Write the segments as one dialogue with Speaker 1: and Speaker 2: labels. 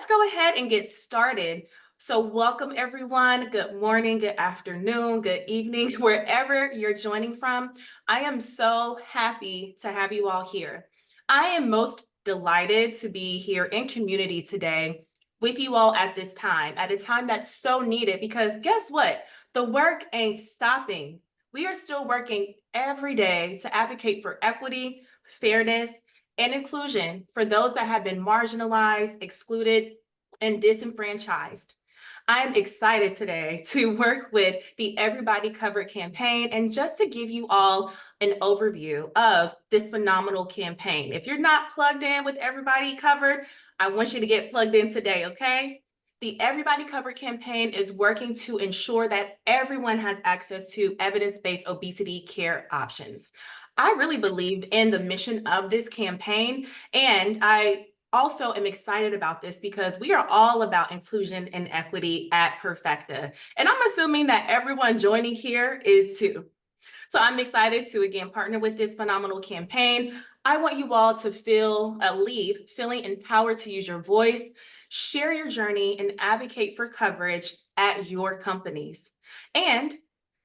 Speaker 1: let's go ahead and get started. So welcome everyone. Good morning, good afternoon, good evening, wherever you're joining from. I am so happy to have you all here. I am most delighted to be here in community today with you all at this time, at a time that's so needed, because guess what? The work ain't stopping. We are still working every day to advocate for equity, fairness, and inclusion for those that have been marginalized, excluded, and disenfranchised. I am excited today to work with the Everybody Covered campaign and just to give you all an overview of this phenomenal campaign. If you're not plugged in with Everybody Covered, I want you to get plugged in today, okay? The Everybody Covered campaign is working to ensure that everyone has access to evidence-based obesity care options. I really believe in the mission of this campaign, and I also am excited about this because we are all about inclusion and equity at Perfeqta. And I'm assuming that everyone joining here is too. So I'm excited to again partner with this phenomenal campaign. I want you all to leave feeling empowered to use your voice, share your journey, and advocate for coverage at your companies. And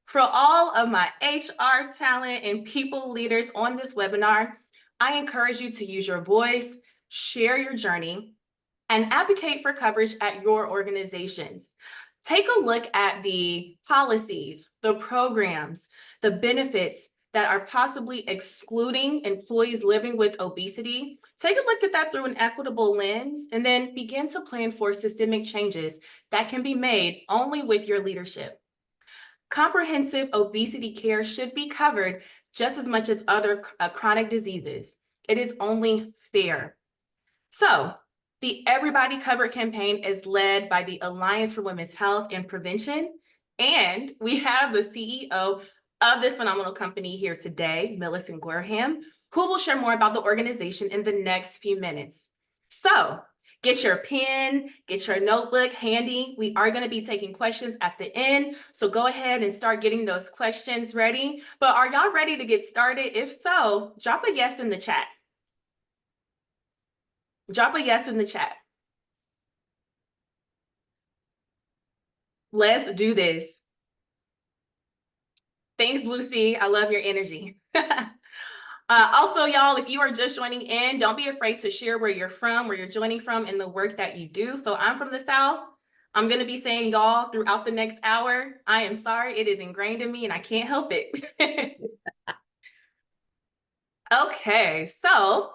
Speaker 1: for all of my HR talent and people leaders on this webinar, I encourage you to use your voice, share your journey, and advocate for coverage at your organizations. Take a look at the policies, the programs, the benefits that are possibly excluding employees living with obesity. Take a look at that through an equitable lens, and then begin to plan for systemic changes that can be made only with your leadership. Comprehensive obesity care should be covered just as much as other chronic diseases. It is only fair. So, the Everybody Covered campaign is led by the Alliance for Women's Health and Prevention, and we have the CEO of this phenomenal company here today, Millicent Gorham, who will share more about the organization in the next few minutes. So, get your pen, get your notebook handy. We are going to be taking questions at the end, so go ahead and start getting those questions ready. But are y'all ready to get started? If so, drop a yes in the chat. Drop a yes in the chat. Let's do this. Thanks, Lucy. I love your energy. Also, y'all, if you are just joining in, don't be afraid to share where you're from, where you're joining from, and the work that you do. So I'm from the South. I'm going to be saying y'all throughout the next hour. I am sorry. It is ingrained in me and I can't help it. Okay, so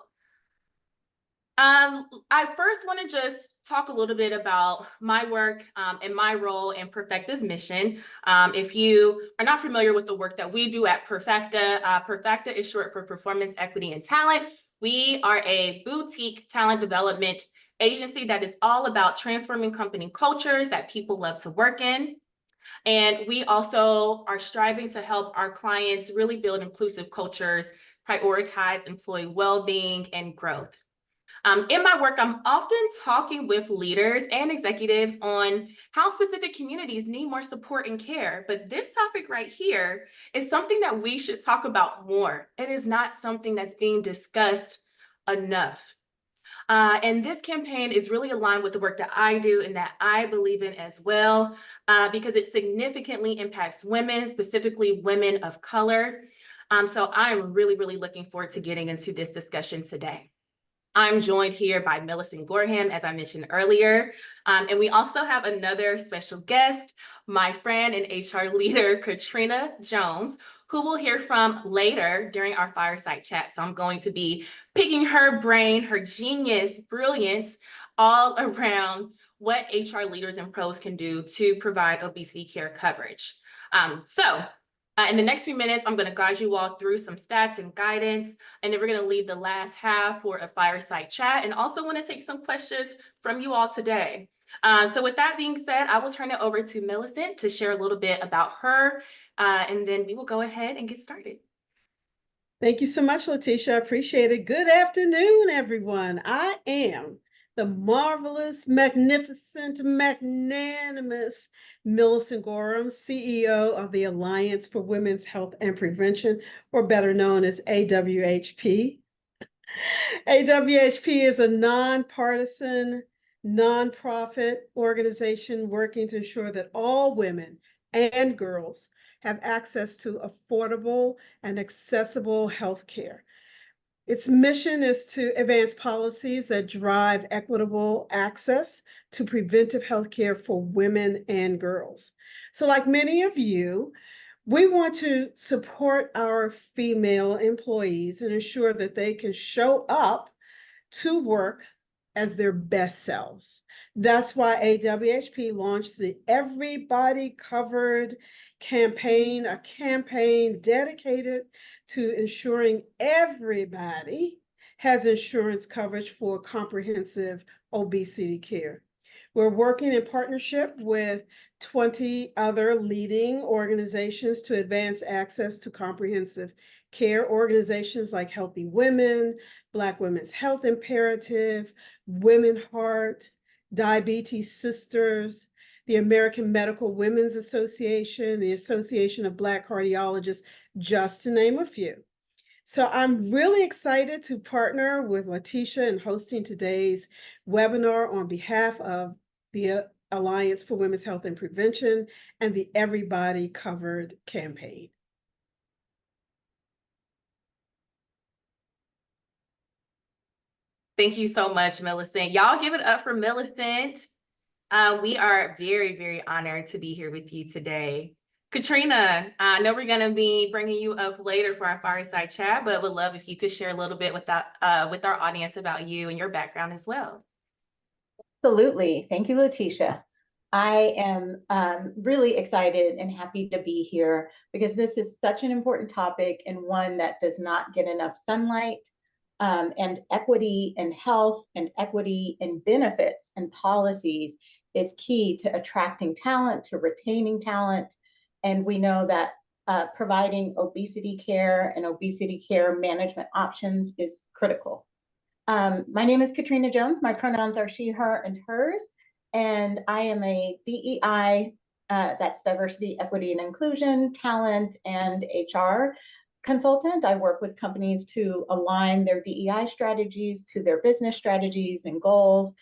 Speaker 1: I first want to just talk a little bit about my work and my role in Perfeqta's mission. If you are not familiar with the work that we do at Perfeqta, Perfeqta is short for Performance, Equity, and Talent. We are a boutique talent development agency that is all about transforming company cultures that people love to work in. And we also are striving to help our clients really build inclusive cultures, prioritize employee well-being and growth. In my work, I'm often talking with leaders and executives on how specific communities need more support and care. But this topic right here is something that we should talk about more. It is not something that's being discussed enough. And this campaign is really aligned with the work that I do and that I believe in as well, because it significantly impacts women, specifically women of color. So I'm really, really looking forward to getting into this discussion today. I'm joined here by Millicent Gorham, as I mentioned earlier. And we also have another special guest, my friend and HR leader, Katrina Jones, who we'll hear from later during our fireside chat. So I'm going to be picking her brain, her genius, brilliance, all around what HR leaders and pros can do to provide obesity care coverage. In the next few minutes, I'm going to guide you all through some stats and guidance, and then we're going to leave the last half for a fireside chat, and also want to take some questions from you all today. So with that being said, I will turn it over to Millicent to share a little bit about her, and then we will go ahead and get started.
Speaker 2: Thank you so much, Letitia. I appreciate it. Good afternoon, everyone. I am the marvelous, magnificent, magnanimous Millicent Gorham, CEO of the Alliance for Women's Health and Prevention, or better known as AWHP. AWHP is a nonpartisan nonprofit organization working to ensure that all women and girls have access to affordable and accessible health care. Its mission is to advance policies that drive equitable access to preventive health care for women and girls. So, like many of you, we want to support our female employees and ensure that they can show up to work as their best selves. That's why AWHP launched the Everybody Covered campaign, a campaign dedicated to ensuring everybody has insurance coverage for comprehensive obesity care. We're working in partnership with 20 other leading organizations to advance access to comprehensive care. Organizations like Healthy Women, Black Women's Health Imperative, Women Heart, Diabetes Sisters, the American Medical Women's Association, the Association of Black Cardiologists, just to name a few. So I'm really excited to partner with Letitia in hosting today's webinar on behalf of the Alliance for Women's Health and Prevention and the Everybody Covered campaign.
Speaker 1: Thank you so much, Millicent. Y'all give it up for Millicent. We are very, very honored to be here with you today. Katrina, I know we're going to be bringing you up later for our fireside chat, but would love if you could share a little bit with our audience about you and your background as well.
Speaker 3: Absolutely. Thank you, Letitia. I am really excited and happy to be here because this is such an important topic and one that does not get enough sunlight. And equity in health and equity in benefits and policies is key to attracting talent, to retaining talent. And we know that providing obesity care and obesity care management options is critical. My name is Katrina Jones. My pronouns are she, her, and hers. And I am a DEI, that's diversity, equity, and inclusion, talent, and HR consultant. I work with companies to align their DEI strategies to their business strategies and goals,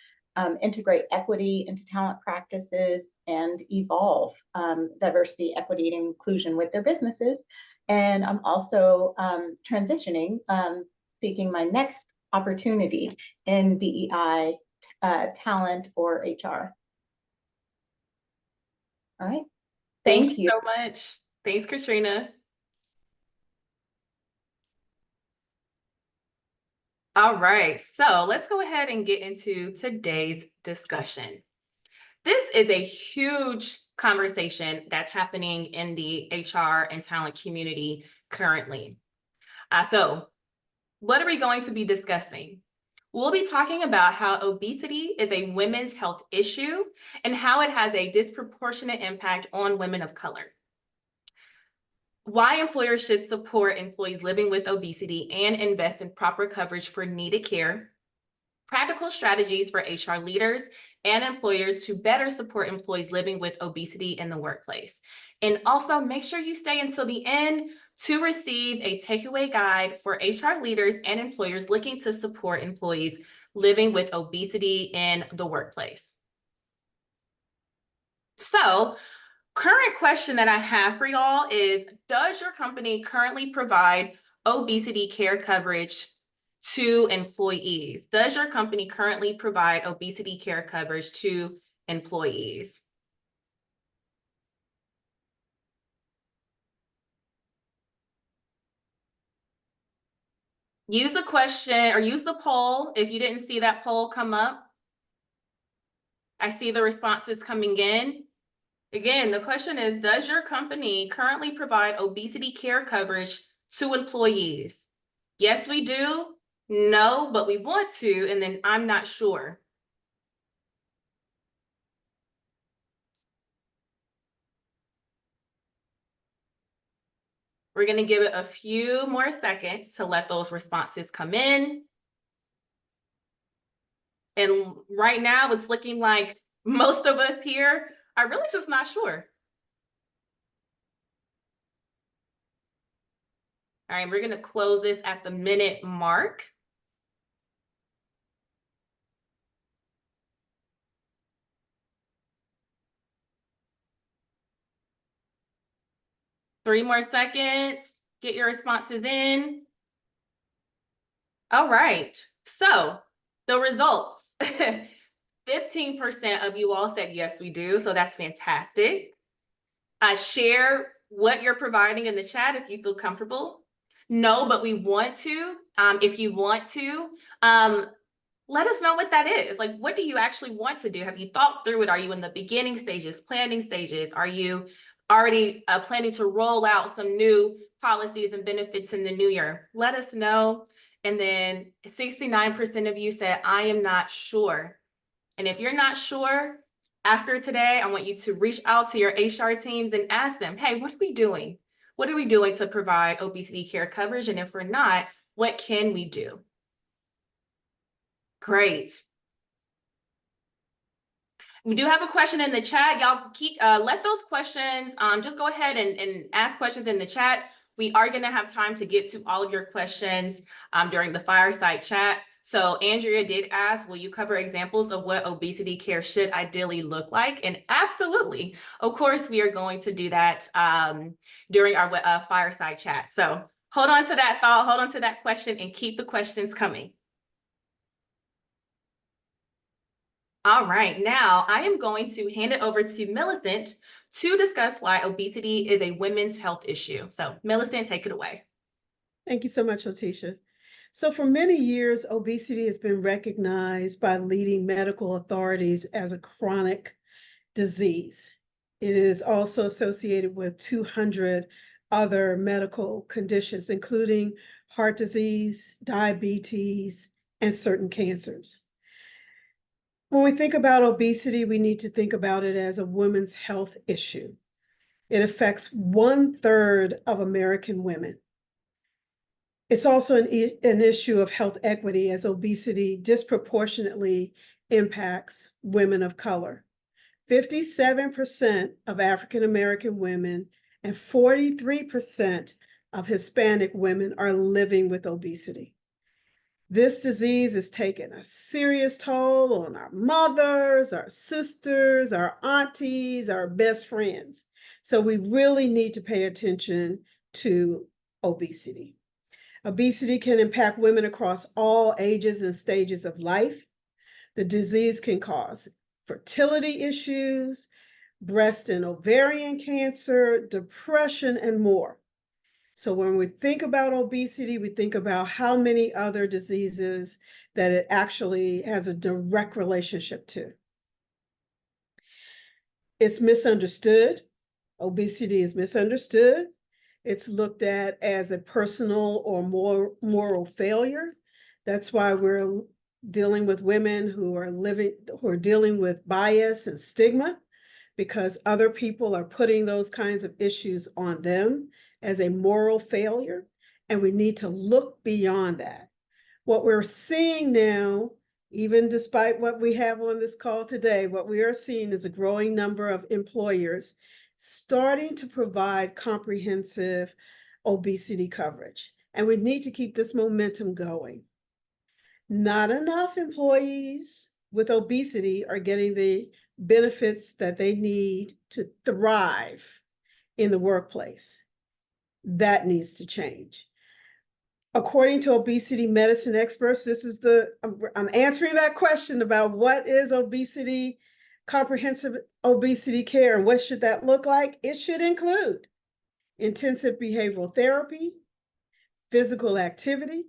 Speaker 3: integrate equity into talent practices, and evolve diversity, equity, and inclusion with their businesses. And I'm also transitioning, seeking my next opportunity in DEI, talent, or HR. All right.
Speaker 1: Thank you so much. Thanks, Katrina. All right, so let's go ahead and get into today's discussion. This is a huge conversation that's happening in the HR and talent community currently. So what are we going to be discussing? We'll be talking about how obesity is a women's health issue and how it has a disproportionate impact on women of color. Why employers should support employees living with obesity and invest in proper coverage for needed care, practical strategies for HR leaders and employers to better support employees living with obesity in the workplace. And also make sure you stay until the end to receive a takeaway guide for HR leaders and employers looking to support employees living with obesity in the workplace. So, current question that I have for y'all is, does your company currently provide obesity care coverage to employees? Does your company currently provide obesity care coverage to employees? Use the question or use the poll if you didn't see that poll come up. I see the responses coming in. Again, the question is, does your company currently provide obesity care coverage to employees? Yes, we do. No, but we want to, and then I'm not sure. We're going to give it a few more seconds to let those responses come in. And right now, it's looking like most of us here are really just not sure. All right, we're going to close this at the minute mark. 3 more seconds. Get your responses in. All right. So the results. 15% of you all said yes, we do. So that's fantastic. Share what you're providing in the chat if you feel comfortable. No, but we want to. If you want to, let us know what that is. Like, what do you actually want to do? Have you thought through it? Are you in the beginning stages, planning stages? Are you already planning to roll out some new policies and benefits in the new year? Let us know. And then 69% of you said, I am not sure. And if you're not sure, after today, I want you to reach out to your HR teams and ask them, hey, what are we doing? What are we doing to provide obesity care coverage? And if we're not, what can we do? Great. We do have a question in the chat. Y'all keep let those questions, just go ahead and ask questions in the chat. We are going to have time to get to all of your questions during the fireside chat. So Andrea did ask, will you cover examples of what obesity care should ideally look like? And absolutely, of course, we are going to do that during our fireside chat. So hold on to that thought, hold on to that question, and keep the questions coming. All right, now I am going to hand it over to Millicent to discuss why obesity is a women's health issue. So Millicent, take it away.
Speaker 2: Thank you so much, Letitia. So for many years, obesity has been recognized by leading medical authorities as a chronic disease. It is also associated with 200 other medical conditions, including heart disease, diabetes, and certain cancers. When we think about obesity, we need to think about it as a women's health issue. It affects 1/3 of American women. It's also an issue of health equity, as obesity disproportionately impacts women of color. 57% of African American women and 43% of Hispanic women are living with obesity. This disease is taking a serious toll on our mothers, our sisters, our aunties, our best friends. So we really need to pay attention to obesity. Obesity can impact women across all ages and stages of life. The disease can cause fertility issues, breast and ovarian cancer, depression, and more. So when we think about obesity, we think about how many other diseases that it actually has a direct relationship to. It's misunderstood. Obesity is misunderstood. It's looked at as a personal or moral failure. That's why we're dealing with women who are dealing with bias and stigma, because other people are putting those kinds of issues on them as a moral failure, and we need to look beyond that. What we're seeing now, even despite what we have on this call today, what we are seeing is a growing number of employers starting to provide comprehensive obesity coverage, and we need to keep this momentum going. Not enough employees with obesity are getting the benefits that they need to thrive in the workplace. That needs to change. According to obesity medicine experts, I'm answering that question about what is obesity, comprehensive obesity care, and what should that look like? It should include intensive behavioral therapy, physical activity,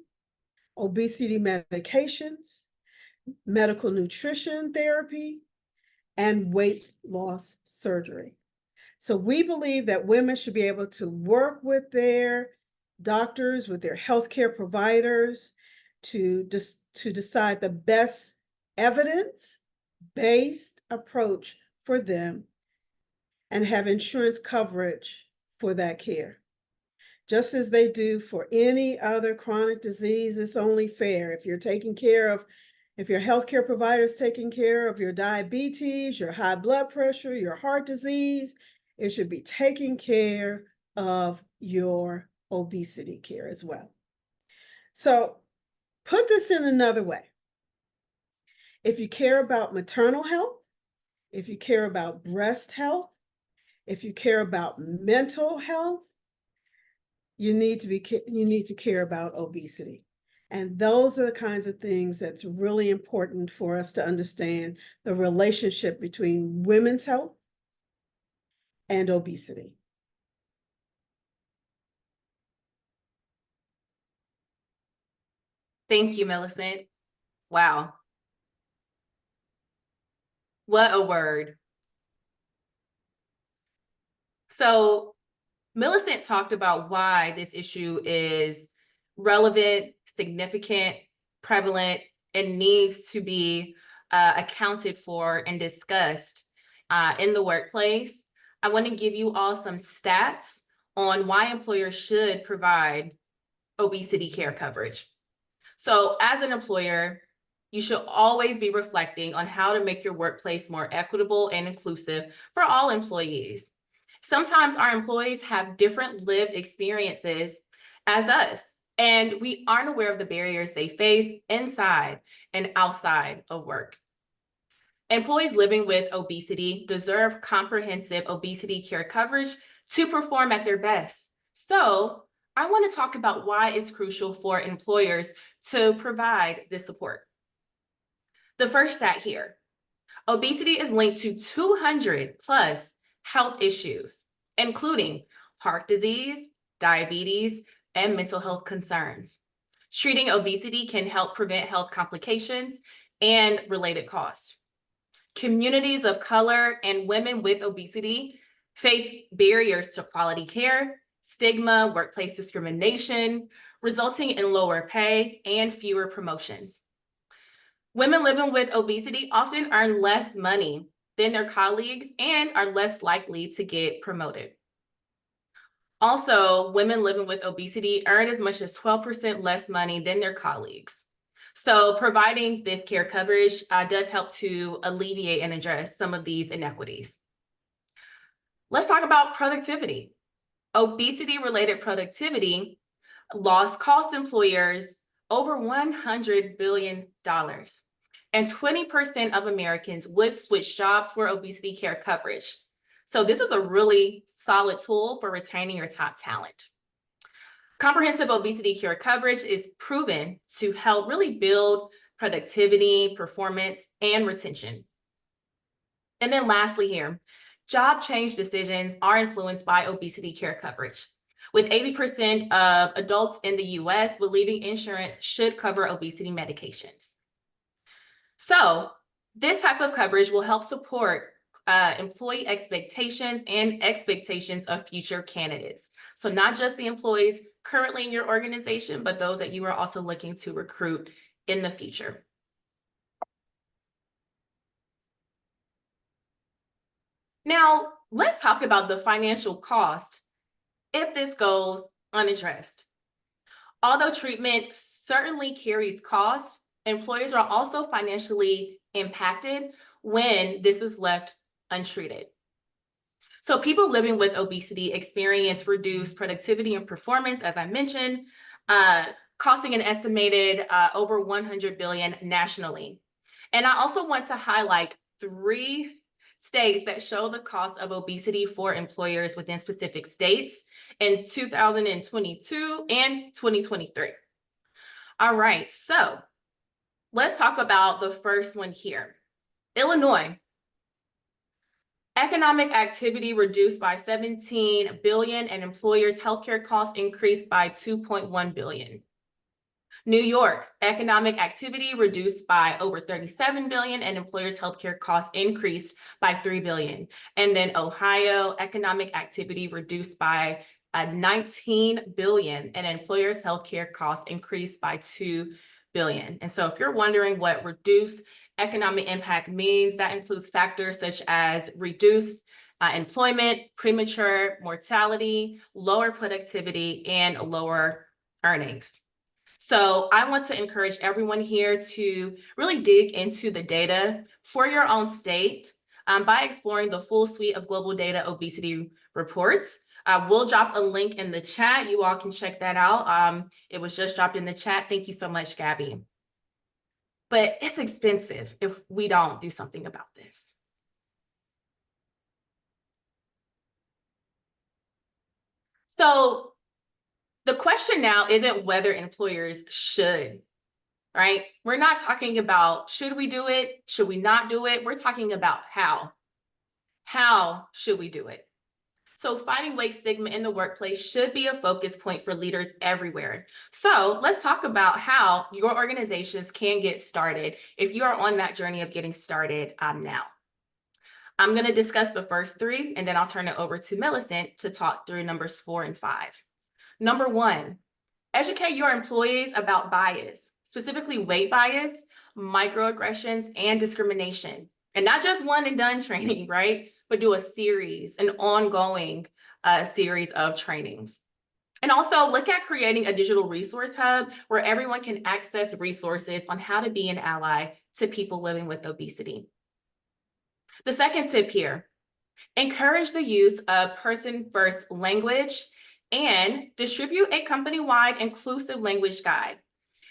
Speaker 2: obesity medications, medical nutrition therapy, and weight loss surgery. So we believe that women should be able to work with their doctors, with their healthcare providers to decide the best evidence-based approach for them and have insurance coverage for that care. Just as they do for any other chronic disease, it's only fair. If your healthcare provider is taking care of your diabetes, your high blood pressure, your heart disease, it should be taking care of your obesity care as well. So put this in another way. If you care about maternal health, if you care about breast health, if you care about mental health, you need to care about obesity. And those are the kinds of things that's really important for us to understand the relationship between women's health and obesity.
Speaker 1: Thank you, Millicent. Wow. What a word. So Millicent talked about why this issue is relevant, significant, prevalent, and needs to be accounted for and discussed in the workplace. I want to give you all some stats on why employers should provide obesity care coverage. So as an employer, you should always be reflecting on how to make your workplace more equitable and inclusive for all employees. Sometimes our employees have different lived experiences as us, and we aren't aware of the barriers they face inside and outside of work. Employees living with obesity deserve comprehensive obesity care coverage to perform at their best. So I want to talk about why it's crucial for employers to provide this support. The first stat here, obesity is linked to 200 plus health issues, including heart disease, diabetes, and mental health concerns. Treating obesity can help prevent health complications and related costs. Communities of color and women with obesity face barriers to quality care, stigma, workplace discrimination, resulting in lower pay and fewer promotions. Women living with obesity often earn less money than their colleagues and are less likely to get promoted. Also, women living with obesity earn as much as 12% less money than their colleagues. So providing this care coverage does help to alleviate and address some of these inequities. Let's talk about productivity. Obesity-related productivity loss costs employers over $100 billion. And 20% of Americans would switch jobs for obesity care coverage. So this is a really solid tool for retaining your top talent. Comprehensive obesity care coverage is proven to help really build productivity, performance, and retention. And then lastly here, job change decisions are influenced by obesity care coverage, with 80% of adults in the US believing insurance should cover obesity medications. So this type of coverage will help support employee expectations and expectations of future candidates. So not just the employees currently in your organization, but those that you are also looking to recruit in the future. Now, let's talk about the financial cost if this goes unaddressed. Although treatment certainly carries costs, employers are also financially impacted when this is left untreated. So people living with obesity experience reduced productivity and performance, as I mentioned, costing an estimated over $100 billion nationally. And I also want to highlight 3 states that show the cost of obesity for employers within specific states in 2022 and 2023. All right, so let's talk about the first one here. Illinois. Economic activity reduced by 17 billion and employers' healthcare costs increased by 2.1 billion. New York, economic activity reduced by over 37 billion and employers' healthcare costs increased by 3 billion. And then Ohio, economic activity reduced by 19 billion and employers' healthcare costs increased by 2 billion. And so if you're wondering what reduced economic impact means, that includes factors such as reduced employment, premature mortality, lower productivity, and lower earnings. So I want to encourage everyone here to really dig into the data for your own state by exploring the full suite of global data obesity reports. We'll drop a link in the chat. You all can check that out. It was just dropped in the chat. Thank you so much, Gabby. But it's expensive if we don't do something about this. So The question now isn't whether employers should, right? We're not talking about should we do it, should we not do it? We're talking about how. How should we do it? So fighting weight stigma in the workplace should be a focus point for leaders everywhere. So let's talk about how your organizations can get started if you are on that journey of getting started now. I'm going to discuss the first three, and then I'll turn it over to Millicent to talk through numbers 4 and 5. Number 1, educate your employees about bias, specifically weight bias, microaggressions, and discrimination. And not just one and done training, right? But do a series, an ongoing series of trainings. And also look at creating a digital resource hub where everyone can access resources on how to be an ally to people living with obesity. The second tip here, encourage the use of person-first language and distribute a company-wide inclusive language guide.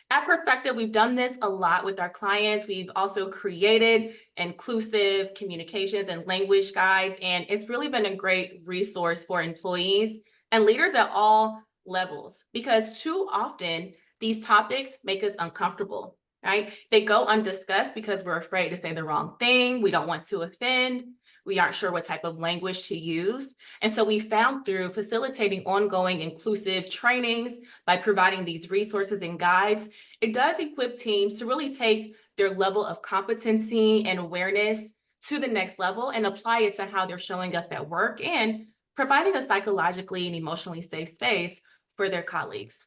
Speaker 1: At Perfeqta, we've done this a lot with our clients. We've also created inclusive communications and language guides, and it's really been a great resource for employees and leaders at all levels, because too often these topics make us uncomfortable, right? They go undiscussed because we're afraid to say the wrong thing. We don't want to offend. We aren't sure what type of language to use. And so we found through facilitating ongoing inclusive trainings by providing these resources and guides, it does equip teams to really take their level of competency and awareness to the next level and apply it to how they're showing up at work and providing a psychologically and emotionally safe space for their colleagues.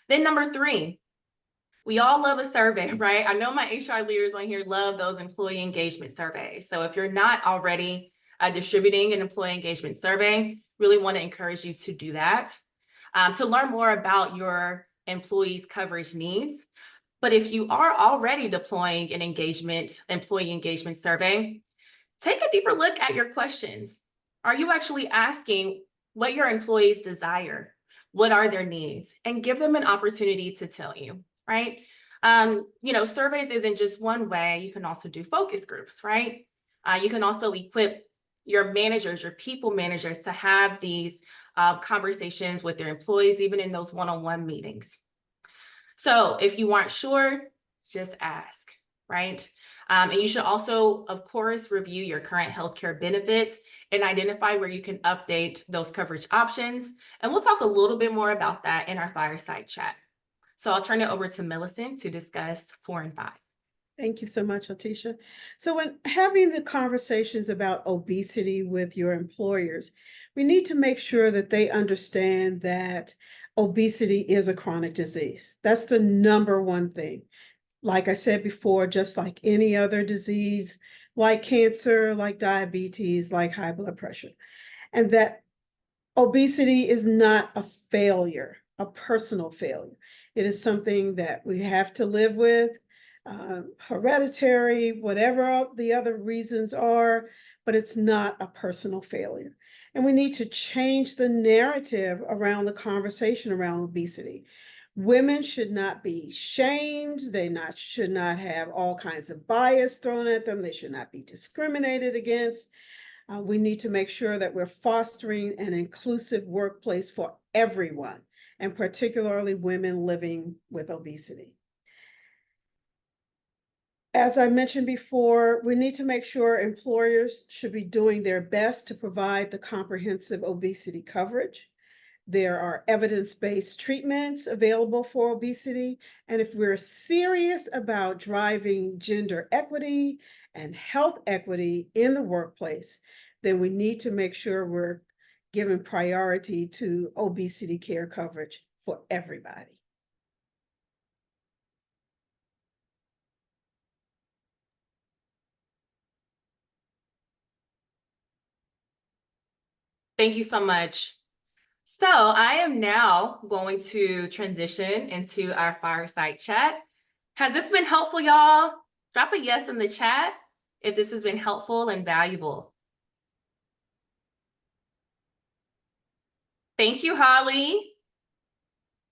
Speaker 1: Then number 3, we all love a survey, right? I know my HR leaders on here love those employee engagement surveys. So if you're not already distributing an employee engagement survey, really want to encourage you to do that. To learn more about your employees' coverage needs. But if you are already deploying an employee engagement survey, take a deeper look at your questions. Are you actually asking what your employees desire? What are their needs? And give them an opportunity to tell you, right? Surveys isn't just one way. You can also do focus groups, right? You can also equip your managers, your people managers, to have these conversations with their employees, even in those one-on-one meetings. So if you aren't sure, just ask, right? And you should also, of course, review your current healthcare benefits and identify where you can update those coverage options. And we'll talk a little bit more about that in our Fireside chat. So I'll turn it over to Millicent to discuss 4 and 5.
Speaker 2: Thank you so much, Letitia. So when having the conversations about obesity with your employers, we need to make sure that they understand that obesity is a chronic disease. That's the number one thing. Like I said before, just like any other disease, like cancer, like diabetes, like high blood pressure, and that obesity is not a failure, a personal failure. It is something that we have to live with, hereditary, whatever the other reasons are, but it's not a personal failure. And we need to change the narrative around the conversation around obesity. Women should not be shamed. Should not have all kinds of bias thrown at them. They should not be discriminated against. We need to make sure that we're fostering an inclusive workplace for everyone, and particularly women living with obesity. As I mentioned before, we need to make sure employers should be doing their best to provide the comprehensive obesity coverage. There are evidence-based treatments available for obesity. And if we're serious about driving gender equity and health equity in the workplace, then we need to make sure we're giving priority to obesity care coverage for everybody.
Speaker 1: Thank you so much. So I am now going to transition into our Fireside chat. Has this been helpful, y'all? Drop a yes in the chat if this has been helpful and valuable. Thank you, Holly.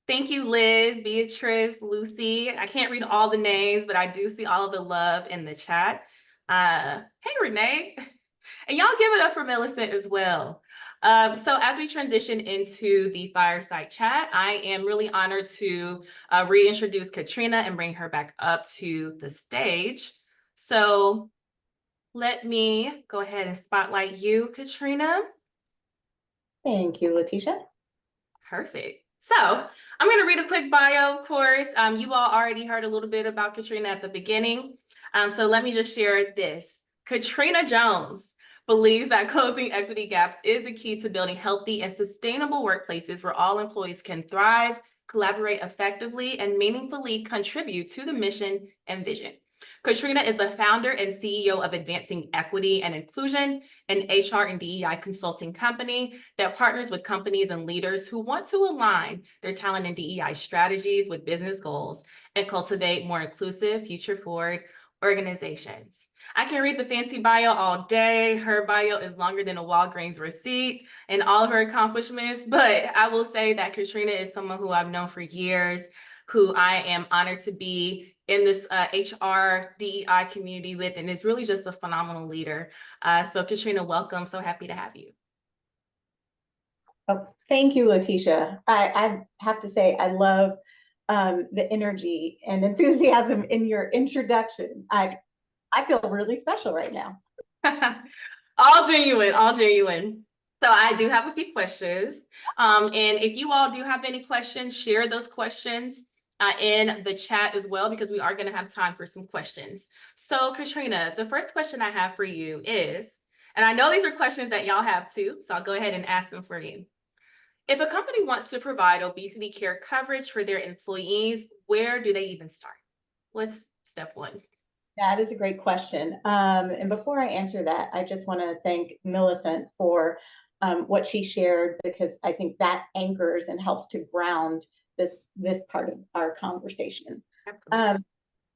Speaker 1: Thank you, Liz, Beatrice, Lucy. I can't read all the names, but I do see all of the love in the chat. Hey, Renee. And y'all give it up for Millicent as well. So as we transition into the fireside chat, I am really honored to reintroduce Katrina and bring her back up to the stage. So let me go ahead and spotlight you, Katrina.
Speaker 3: Thank you, Letitia.
Speaker 1: Perfect. So I'm going to read a quick bio, of course. You all already heard a little bit about Katrina at the beginning. So let me just share this. Katrina Jones believes that closing equity gaps is the key to building healthy and sustainable workplaces where all employees can thrive, collaborate effectively, and meaningfully contribute to the mission and vision. Katrina is the founder and CEO of Advancing Equity and Inclusion, an HR and DEI consulting company that partners with companies and leaders who want to align their talent and DEI strategies with business goals and cultivate more inclusive, future-forward organizations. I can read the fancy bio all day. Her bio is longer than a Walgreens receipt and all of her accomplishments, but I will say that Katrina is someone who I've known for years, who I am honored to be in this HR DEI community with, and is really just a phenomenal leader. So Katrina, welcome. So happy to have you.
Speaker 3: Oh, thank you, Letitia. I have to say, I love the energy and enthusiasm in your introduction. I feel really special right now.
Speaker 1: All genuine, all genuine. So I do have a few questions. And if you all do have any questions, share those questions in the chat as well, because we are going to have time for some questions. So Katrina, the first question I have for you is, and I know these are questions that y'all have too, so I'll go ahead and ask them for you. If a company wants to provide obesity care coverage for their employees, where do they even start? What's step one?
Speaker 3: That is a great question. And before I answer that, I just want to thank Millicent for what she shared, because I think that anchors and helps to ground this part of our conversation.
Speaker 1: Absolutely.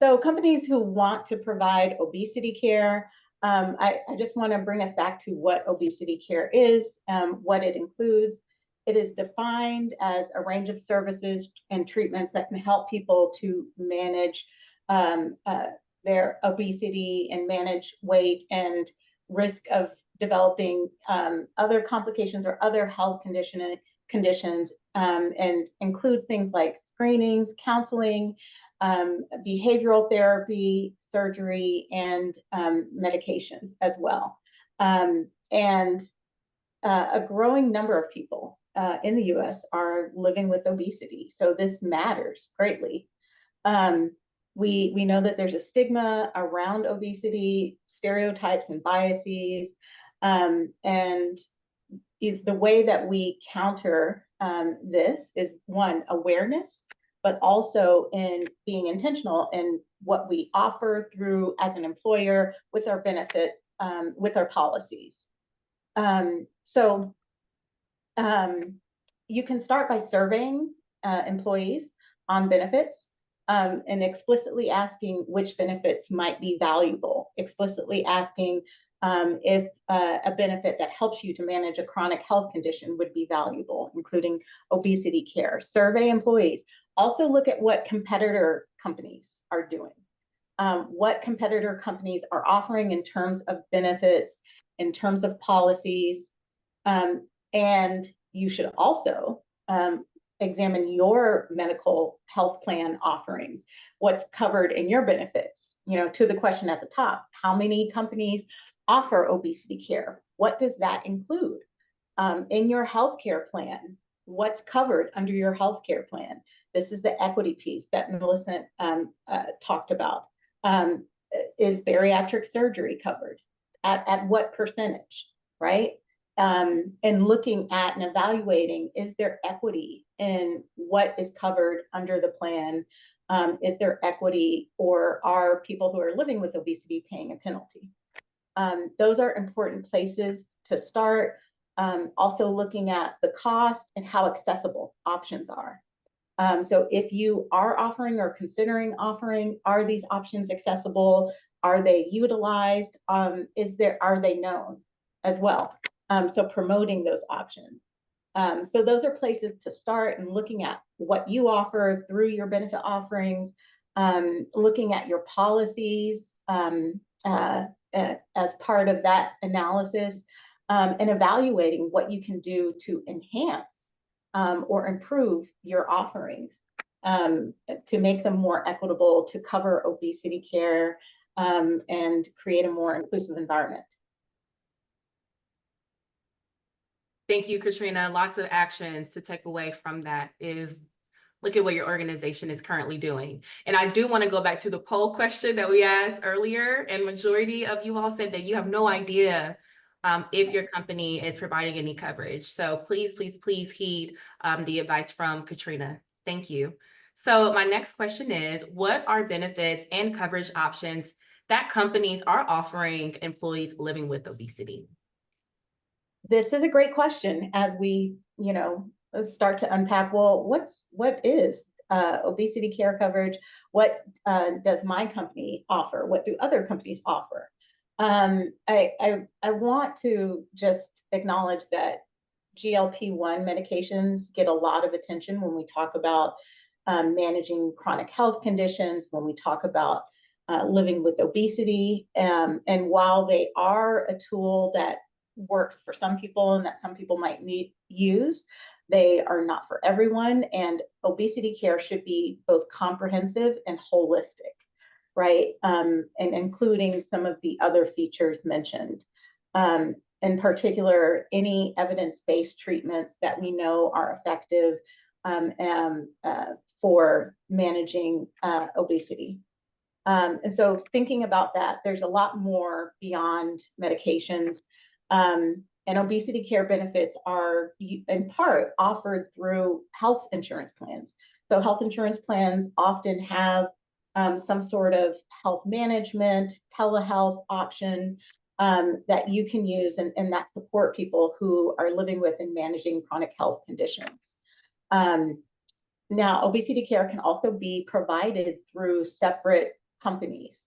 Speaker 3: So companies who want to provide obesity care, I just want to bring us back to what obesity care is, what it includes. It is defined as a range of services and treatments that can help people to manage their obesity and manage weight and risk of developing other complications or other health conditions, and includes things like screenings, counseling, behavioral therapy, surgery, and medications as well. And a growing number of people in the US are living with obesity. So this matters greatly. We know that there's a stigma around obesity, stereotypes and biases, and the way that we counter this is, one, awareness, but also in being intentional in what we offer through as an employer with our benefits, with our policies. So you can start by surveying employees on benefits, and explicitly asking which benefits might be valuable, explicitly asking if a benefit that helps you to manage a chronic health condition would be valuable, including obesity care. Survey employees. Also look at what competitor companies are doing, what competitor companies are offering in terms of benefits, in terms of policies, and you should also examine your medical health plan offerings, what's covered in your benefits. You know, to the question at the top, how many companies offer obesity care? What does that include? In your healthcare plan, what's covered under your healthcare plan? This is the equity piece that Millicent talked about. Is bariatric surgery covered? At what percentage, right? And looking at and evaluating, is there equity in what is covered under the plan? Is there equity, or are people who are living with obesity paying a penalty? Those are important places to start. Also looking at the cost and how accessible options are. So if you are offering or considering offering, are these options accessible? Are they utilized? Are they known as well? So promoting those options. So those are places to start, and looking at what you offer through your benefit offerings, looking at your policies as part of that analysis, and evaluating what you can do to enhance or improve your offerings to make them more equitable, to cover obesity care, and create a more inclusive environment.
Speaker 1: Thank you, Katrina. Lots of actions to take away from that is look at what your organization is currently doing. And I do want to go back to the poll question that we asked earlier, and majority of you all said that you have no idea if your company is providing any coverage. So please, please, please heed the advice from Katrina. Thank you. So my next question is, what are benefits and coverage options that companies are offering employees living with obesity?
Speaker 3: This is a great question as we, start to unpack, well, what is obesity care coverage? What does my company offer? What do other companies offer? I want to just acknowledge that GLP-1 medications get a lot of attention when we talk about managing chronic health conditions, when we talk about living with obesity. And while they are a tool that works for some people and that some people might use, they are not for everyone. And obesity care should be both comprehensive and holistic, right? And including some of the other features mentioned. In particular, any evidence-based treatments that we know are effective for managing obesity. And so thinking about that, there's a lot more beyond medications. And obesity care benefits are in part offered through health insurance plans. So health insurance plans often have some sort of health management, telehealth option that you can use and that support people who are living with and managing chronic health conditions. Now, obesity care can also be provided through separate companies.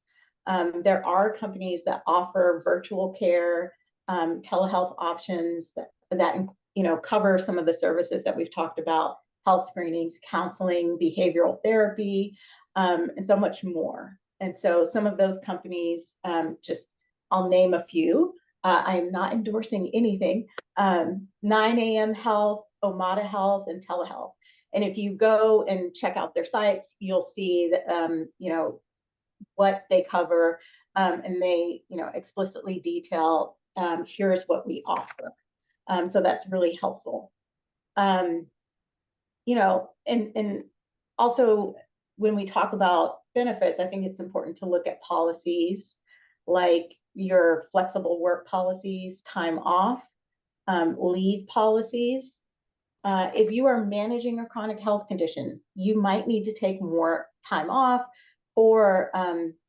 Speaker 3: There are companies that offer virtual care, telehealth options that cover some of the services that we've talked about: health screenings, counseling, behavioral therapy, and so much more. And so some of those companies, I'll name a few. I am not endorsing anything. 9am Health, Omada Health, and Telehealth. And if you go and check out their sites, you'll see that what they cover, and they explicitly detail, here's what we offer. So that's really helpful. And also when we talk about benefits, I think it's important to look at policies like your flexible work policies, time off, leave policies. If you are managing a chronic health condition, you might need to take more time off for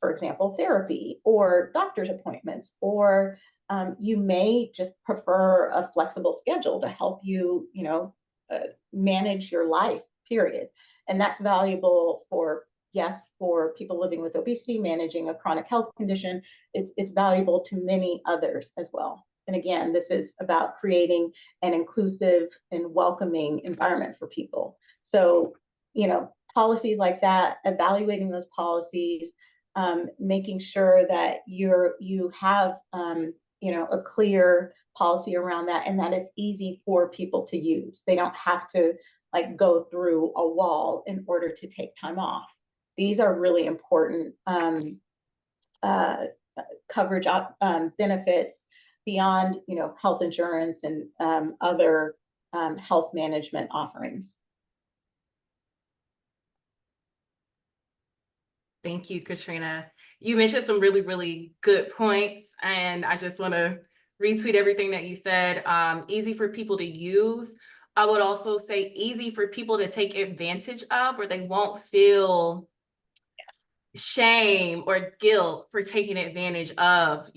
Speaker 3: example, therapy or doctor's appointments, or you may just prefer a flexible schedule to help you, manage your life, period. And that's valuable for people living with obesity, managing a chronic health condition. It's valuable to many others as well. And again, this is about creating an inclusive and welcoming environment for people. So, policies like that, evaluating those policies, making sure that you have a clear policy around that, and that it's easy for people to use. They don't have to go through a wall in order to take time off. These are really important coverage benefits beyond health insurance and other health management offerings.
Speaker 1: Thank you, Katrina. You mentioned some really, really good points, and I just want to retweet everything that you said. Easy for people to use. I would also say easy for people to take advantage of, where they won't feel shame or guilt for taking advantage of,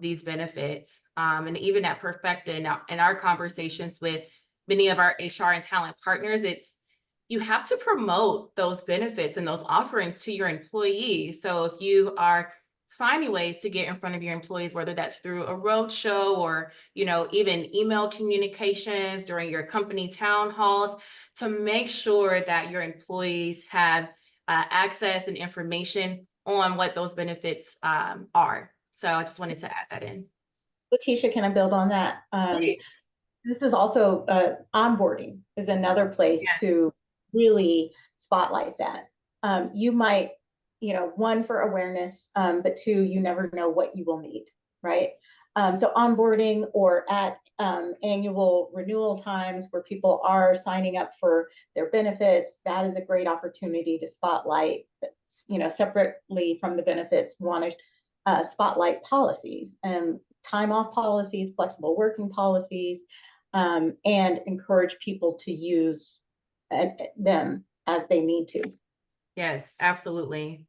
Speaker 1: these benefits. And even at Perfeqta, in our conversations with many of our HR and talent partners, you have to promote those benefits and those offerings to your employees. So if you are finding ways to get in front of your employees, whether that's through a roadshow or, even email communications during your company town halls, to make sure that your employees have access and information on what those benefits are. So I just wanted to add that in.
Speaker 3: Letitia, can I build on that? This is also onboarding is another place
Speaker 1: Yeah.
Speaker 3: to really spotlight that. You might, one for awareness, but two, you never know what you will need, right? So onboarding or at annual renewal times where people are signing up for their benefits, that is a great opportunity to spotlight, separately from the benefits, want to spotlight policies and time off policies, flexible working policies, and encourage people to use them as they need to.
Speaker 1: Yes, absolutely.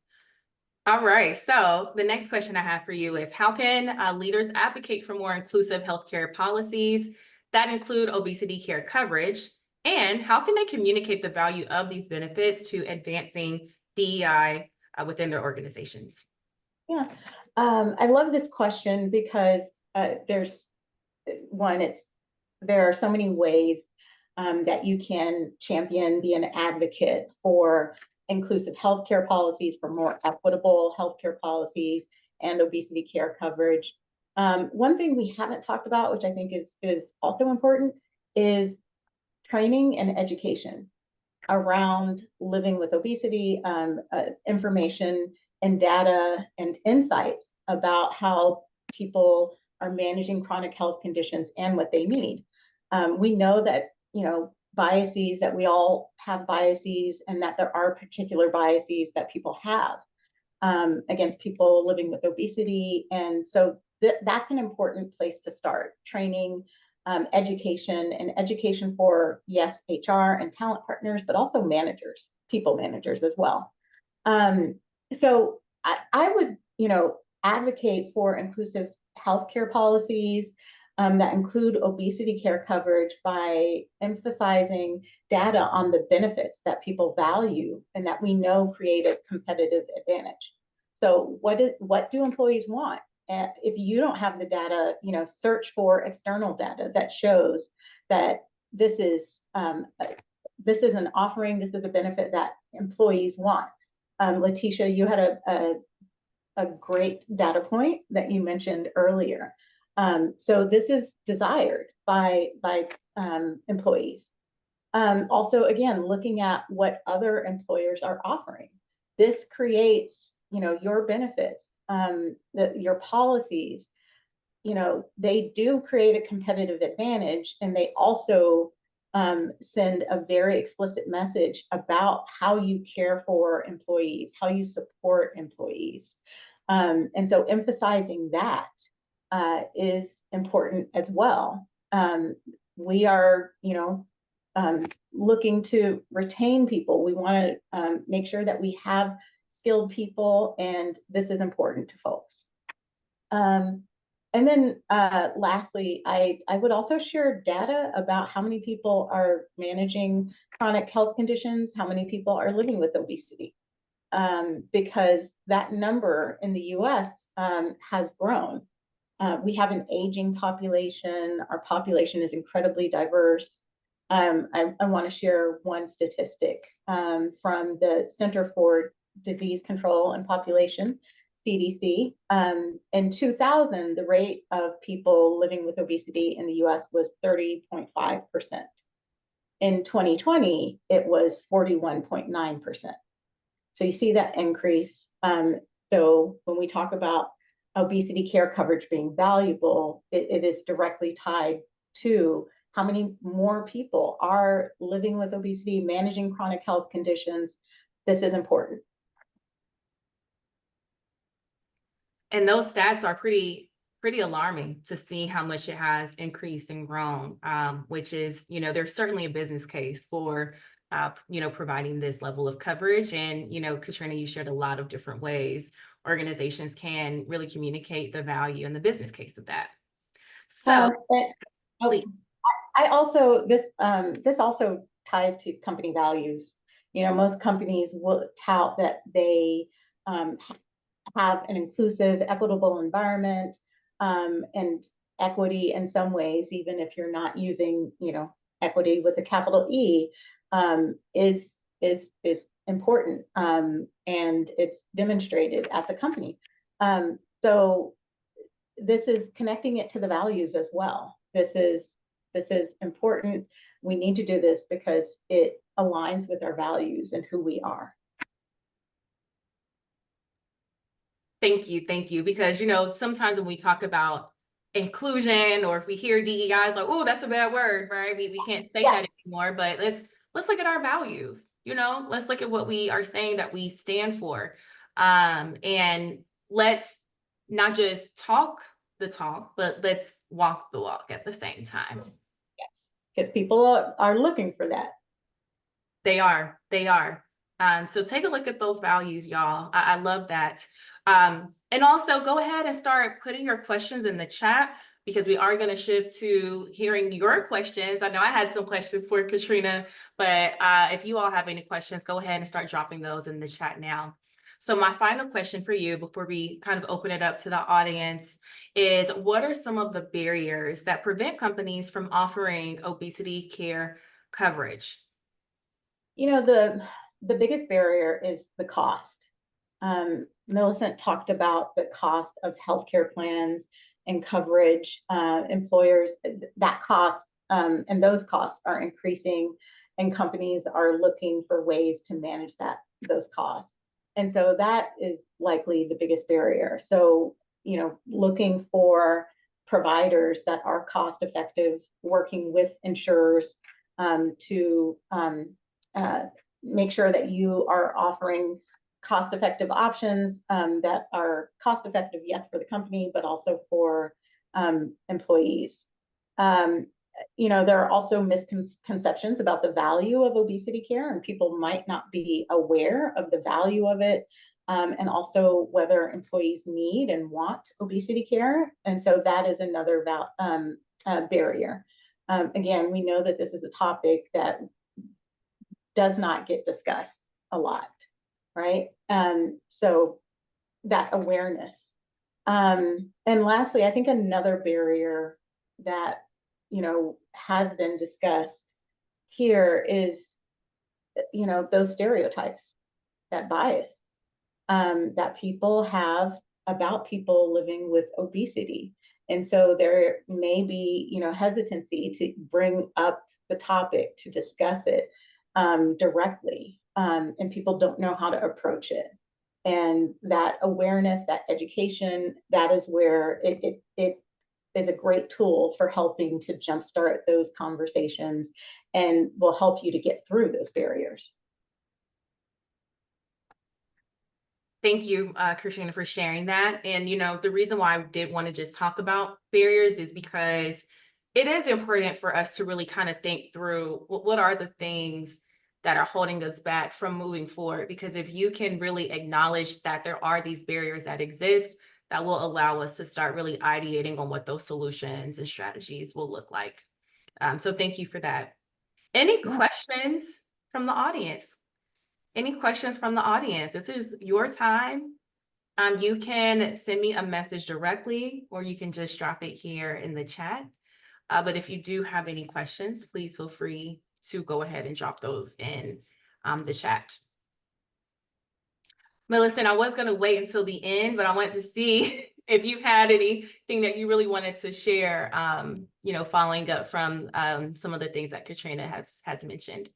Speaker 1: All right. So the next question I have for you is how can leaders advocate for more inclusive healthcare policies that include obesity care coverage? And how can they communicate the value of these benefits to advancing DEI within their organizations?
Speaker 3: Yeah, I love this question because there's one, there are so many ways that you can champion, be an advocate for inclusive healthcare policies, for more equitable healthcare policies and obesity care coverage. One thing we haven't talked about, which I think is also important, is training and education around living with obesity, information and data and insights about how people are managing chronic health conditions and what they need. We know that, biases, that we all have biases, and that there are particular biases that people have against people living with obesity. And so that's an important place to start: training, education, and education for, yes, HR and talent partners, but also managers, people managers as well. So I would, advocate for inclusive healthcare policies that include obesity care coverage by emphasizing data on the benefits that people value and that we know create a competitive advantage. So what do employees want? If you don't have the data, search for external data that shows that this is an offering, this is a benefit that employees want. Letitia, you had a great data point that you mentioned earlier. So this is desired by employees. Also, again, looking at what other employers are offering. This creates, your benefits, your policies, they do create a competitive advantage, and they also send a very explicit message about how you care for employees, how you support employees. And so emphasizing that is important as well. We are, looking to retain people. We want to make sure that we have skilled people, and this is important to folks. And then lastly, I would also share data about how many people are managing chronic health conditions, how many people are living with obesity, because that number in the US has grown. We have an aging population. Our population is incredibly diverse. I want to share one statistic from the Center for Disease Control and Population, CDC. In 2000, the rate of people living with obesity in the US was 30.5%. In 2020, it was 41.9%. So you see that increase. So when we talk about obesity care coverage being valuable, it is directly tied to how many more people are living with obesity, managing chronic health conditions. This is important.
Speaker 1: And those stats are pretty alarming to see how much it has increased and grown, which is, there's certainly a business case for, providing this level of coverage. And, Katrina, you shared a lot of different ways organizations can really communicate the value and the business case of that. So,
Speaker 3: I also, this also ties to company values. Most companies will tout that they have an inclusive, equitable environment, and equity in some ways, even if you're not using, equity with a capital E, is important, and it's demonstrated at the company. So this is connecting it to the values as well. This is important. We need to do this because it aligns with our values and who we are.
Speaker 1: Thank you. Because, sometimes when we talk about inclusion or if we hear DEI, it's like, oh, that's a bad word, right? We can't say
Speaker 3: Yeah.
Speaker 1: that anymore, but let's look at our values, let's look at what we are saying that we stand for. And let's not just talk the talk, but let's walk the walk at the same time.
Speaker 3: Yes, because people are looking for that.
Speaker 1: They are. So take a look at those values, y'all. I love that. And also go ahead and start putting your questions in the chat because we are going to shift to hearing your questions. I know I had some questions for Katrina, but if you all have any questions, go ahead and start dropping those in the chat now. So my final question for you before we kind of open it up to the audience is, what are some of the barriers that prevent companies from offering obesity care coverage?
Speaker 3: The biggest barrier is the cost. Millicent talked about the cost of healthcare plans and coverage. Employers, that cost and those costs are increasing, and companies are looking for ways to manage those costs. And so that is likely the biggest barrier. So, looking for providers that are cost effective, working with insurers to make sure that you are offering cost-effective options that are cost-effective, yes, for the company, but also for employees. There are also misconceptions about the value of obesity care, and people might not be aware of the value of it, and also whether employees need and want obesity care. And so that is another barrier. Again, we know that this is a topic that does not get discussed a lot, right? So that awareness. And lastly, I think another barrier that, has been discussed here is, those stereotypes, that bias that people have about people living with obesity. And so there may be, hesitancy to bring up the topic, to discuss it directly, and people don't know how to approach it. And that awareness, that education, that is where it is a great tool for helping to jumpstart those conversations and will help you to get through those barriers.
Speaker 1: Thank you, Christina, for sharing that. And, the reason why I did want to just talk about barriers is because it is important for us to really kind of think through what are the things that are holding us back from moving forward. Because if you can really acknowledge that there are these barriers that exist, that will allow us to start really ideating on what those solutions and strategies will look like. So thank you for that. Any questions from the audience? Any questions from the audience? This is your time. You can send me a message directly, or you can just drop it here in the chat. But if you do have any questions, please feel free to go ahead and drop those in the chat. Millicent, I was going to wait until the end, but I wanted to see if you had anything that you really wanted to share, following up from some of the things that Katrina has mentioned.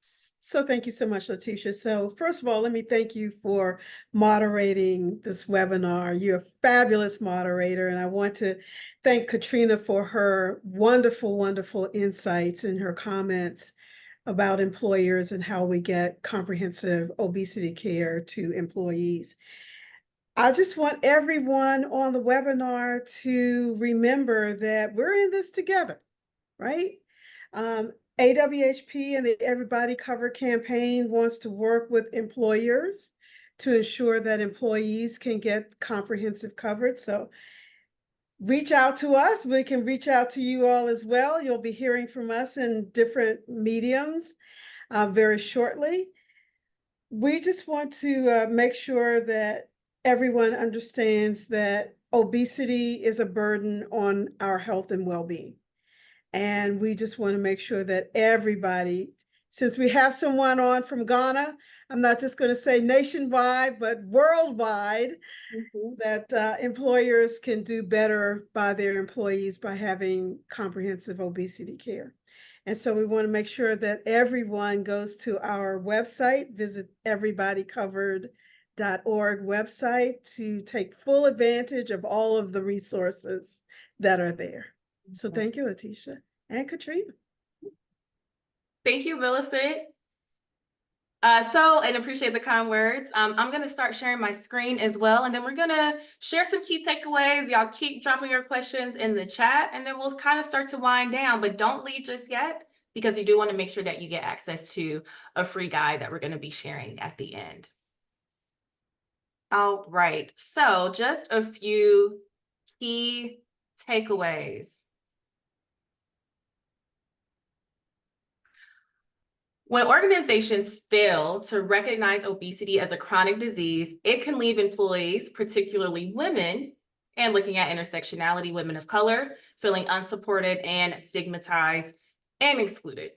Speaker 2: So thank you so much, Letitia. So first of all, let me thank you for moderating this webinar. You're a fabulous moderator, and I want to thank Katrina for her wonderful, wonderful insights and her comments about employers and how we get comprehensive obesity care to employees. I just want everyone on the webinar to remember that we're in this together, right? AWHP and the Everybody Covered campaign wants to work with employers to ensure that employees can get comprehensive coverage. So reach out to us. We can reach out to you all as well. You'll be hearing from us in different mediums very shortly. We just want to make sure that everyone understands that obesity is a burden on our health and well-being. And we just want to make sure that everybody since we have someone on from Ghana, I'm not just going to say nationwide, but worldwide, that employers can do better by their employees by having comprehensive obesity care. And so we want to make sure that everyone goes to our website, visit everybodycovered.org website to take full advantage of all of the resources that are there. So thank you, Letitia and Katrina.
Speaker 1: Thank you, Millicent. And appreciate the kind words. I'm going to start sharing my screen as well, and then we're going to share some key takeaways. Y'all keep dropping your questions in the chat, and then we'll kind of start to wind down, but don't leave just yet, because you do want to make sure that you get access to a free guide that we're going to be sharing at the end. All right, so just a few key takeaways. When organizations fail to recognize obesity as a chronic disease, it can leave employees, particularly women, and looking at intersectionality, women of color, feeling unsupported and stigmatized and excluded,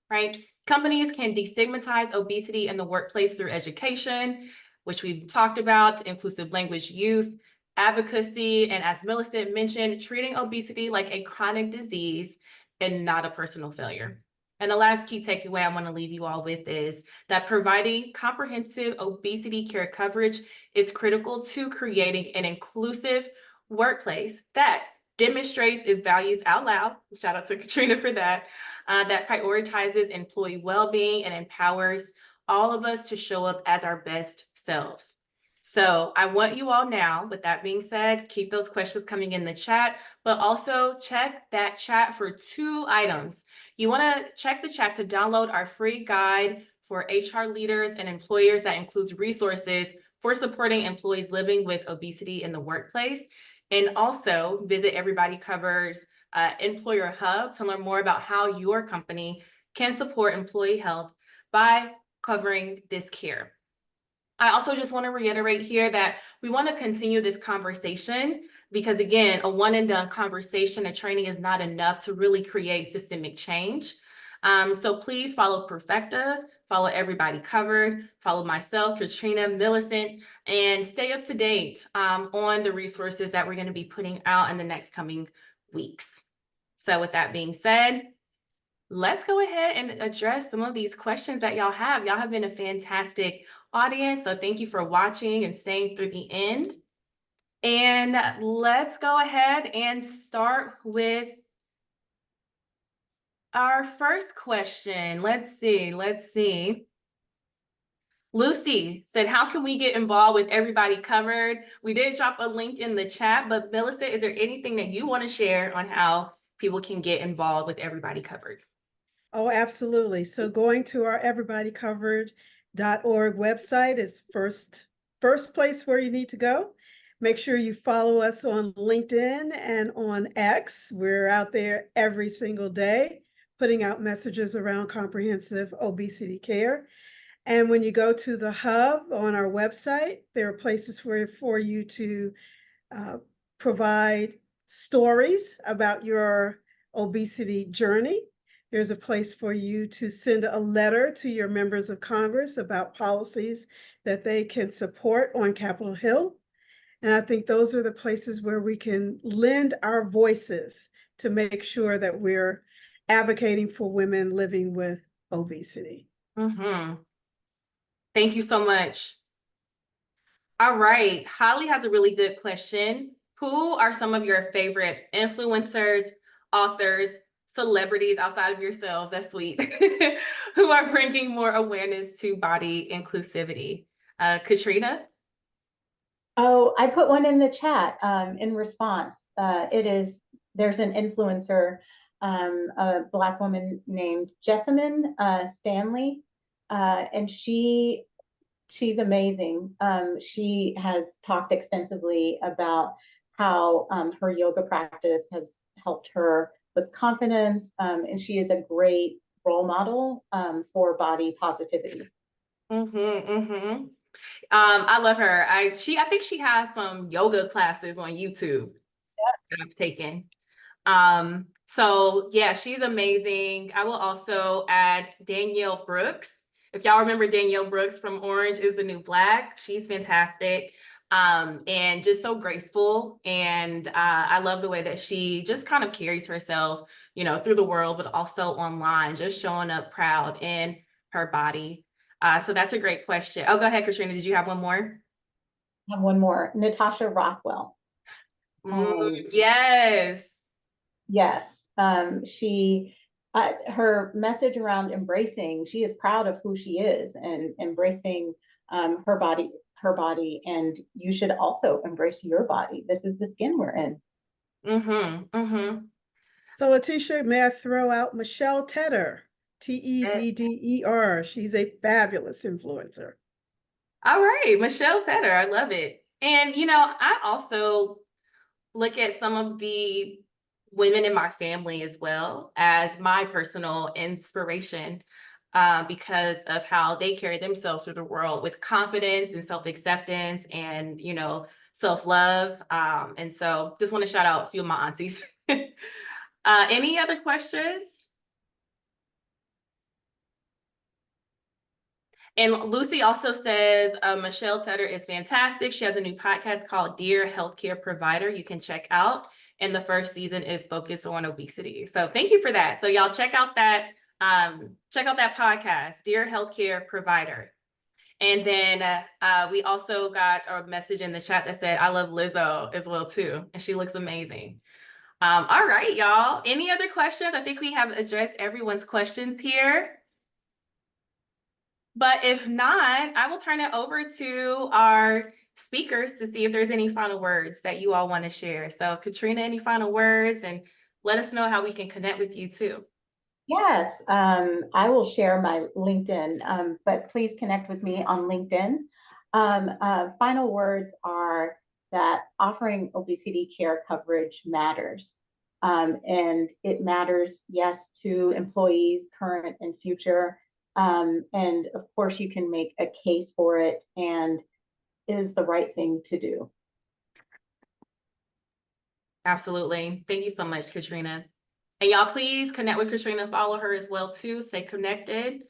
Speaker 1: right? Companies can destigmatize obesity in the workplace through education, which we've talked about, inclusive language use, advocacy, and as Millicent mentioned, treating obesity like a chronic disease and not a personal failure. And the last key takeaway I want to leave you all with is that providing comprehensive obesity care coverage is critical to creating an inclusive workplace that demonstrates its values out loud. Shout out to Katrina for that. That prioritizes employee well-being and empowers all of us to show up as our best selves. So I want you all now, with that being said, keep those questions coming in the chat, but also check that chat for 2 items. You want to check the chat to download our free guide for HR leaders and employers that includes resources for supporting employees living with obesity in the workplace. And also visit Everybody Cover's Employer Hub to learn more about how your company can support employee health by covering this care. I also just want to reiterate here that we want to continue this conversation because, again, a one and done conversation and training is not enough to really create systemic change. So please follow Perfeqta, follow Everybody Covered, follow myself, Katrina, Millicent, and stay up to date on the resources that we're going to be putting out in the next coming weeks. So with that being said, let's go ahead and address some of these questions that y'all have. Y'all have been a fantastic audience, so thank you for watching and staying through the end. And let's go ahead and start with our first question. Let's see. Lucy said, how can we get involved with Everybody Covered? We did drop a link in the chat, but Millicent, is there anything that you want to share on how people can get involved with Everybody Covered?
Speaker 2: Oh, absolutely. So going to our everybodycovered.org website is first place where you need to go. Make sure you follow us on LinkedIn and on X. We're out there every single day putting out messages around comprehensive obesity care. And when you go to the hub on our website, there are places for you to provide stories about your obesity journey. There's a place for you to send a letter to your members of Congress about policies that they can support on Capitol Hill. And I think those are the places where we can lend our voices to make sure that we're advocating for women living with obesity.
Speaker 1: Thank you so much. All right, Holly has a really good question. Who are some of your favorite influencers, authors, celebrities outside of yourselves, that's sweet, who are bringing more awareness to body inclusivity? Katrina?
Speaker 3: Oh, I put one in the chat in response. There's an influencer, a Black woman named Jessamine Stanley, and she's amazing. She has talked extensively about how her yoga practice has helped her with confidence, and she is a great role model for body positivity.
Speaker 1: I love her. I think she has some yoga classes on YouTube that I've taken. So yeah, she's amazing. I will also add Danielle Brooks. If y'all remember Danielle Brooks from Orange is the New Black, she's fantastic. And just so graceful. And I love the way that she just kind of carries herself, you know, through the world, but also online, just showing up proud in her body. So that's a great question. Oh, go ahead, Katrina. Did you have one more?
Speaker 3: I have one more, Natasha Rothwell.
Speaker 1: Yes.
Speaker 3: Yes, her message around embracing, she is proud of who she is and embracing her body, and you should also embrace your body. This is the skin we're in.
Speaker 2: So, Letitia, may I throw out Michelle Tedder, Tedder? She's a fabulous influencer.
Speaker 1: All right, Michelle Tedder, I love it. And, you know, I also look at some of the women in my family as well as my personal inspiration because of how they carry themselves through the world with confidence and self-acceptance and, you know, self-love. And so just want to shout out a few of my aunties. Any other questions? And Lucy also says Michelle Tedder is fantastic. She has a new podcast called Dear Healthcare Provider you can check out. And the first season is focused on obesity. So thank you for that. So y'all check out that podcast, Dear Healthcare Provider. And then we also got a message in the chat that said, I love Lizzo as well too. And she looks amazing. All right, y'all. Any other questions? I think we have addressed everyone's questions here. But if not, I will turn it over to our speakers to see if there's any final words that you all want to share. So Katrina, any final words, and let us know how we can connect with you too.
Speaker 3: Yes, I will share my LinkedIn, but please connect with me on LinkedIn. Final words are that offering obesity care coverage matters. And it matters, yes, to employees, current and future. And of course, you can make a case for it, and it is the right thing to do.
Speaker 1: Absolutely. Thank you so much, Katrina. And y'all please connect with Katrina, follow her as well too, stay connected.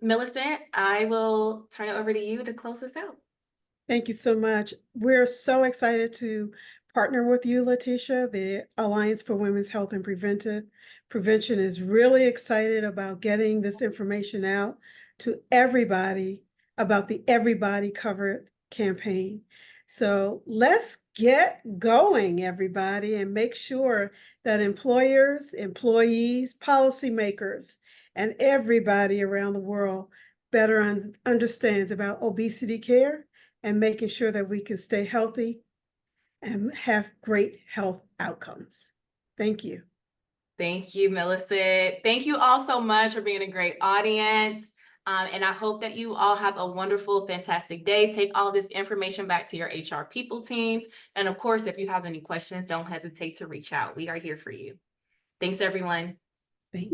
Speaker 1: Millicent, I will turn it over to you to close us out.
Speaker 2: Thank you so much. We're so excited to partner with you, Letitia. The Alliance for Women's Health and Prevention is really excited about getting this information out to everybody about the Everybody Covered campaign. So let's get going, everybody, and make sure that employers, employees, policymakers, and everybody around the world better understands about obesity care and making sure that we can stay healthy and have great health outcomes. Thank you.
Speaker 1: Thank you, Millicent. Thank you all so much for being a great audience. And I hope that you all have a wonderful, fantastic day. Take all this information back to your HR people teams. And of course, if you have any questions, don't hesitate to reach out. We are here for you. Thanks, everyone.
Speaker 2: Thanks.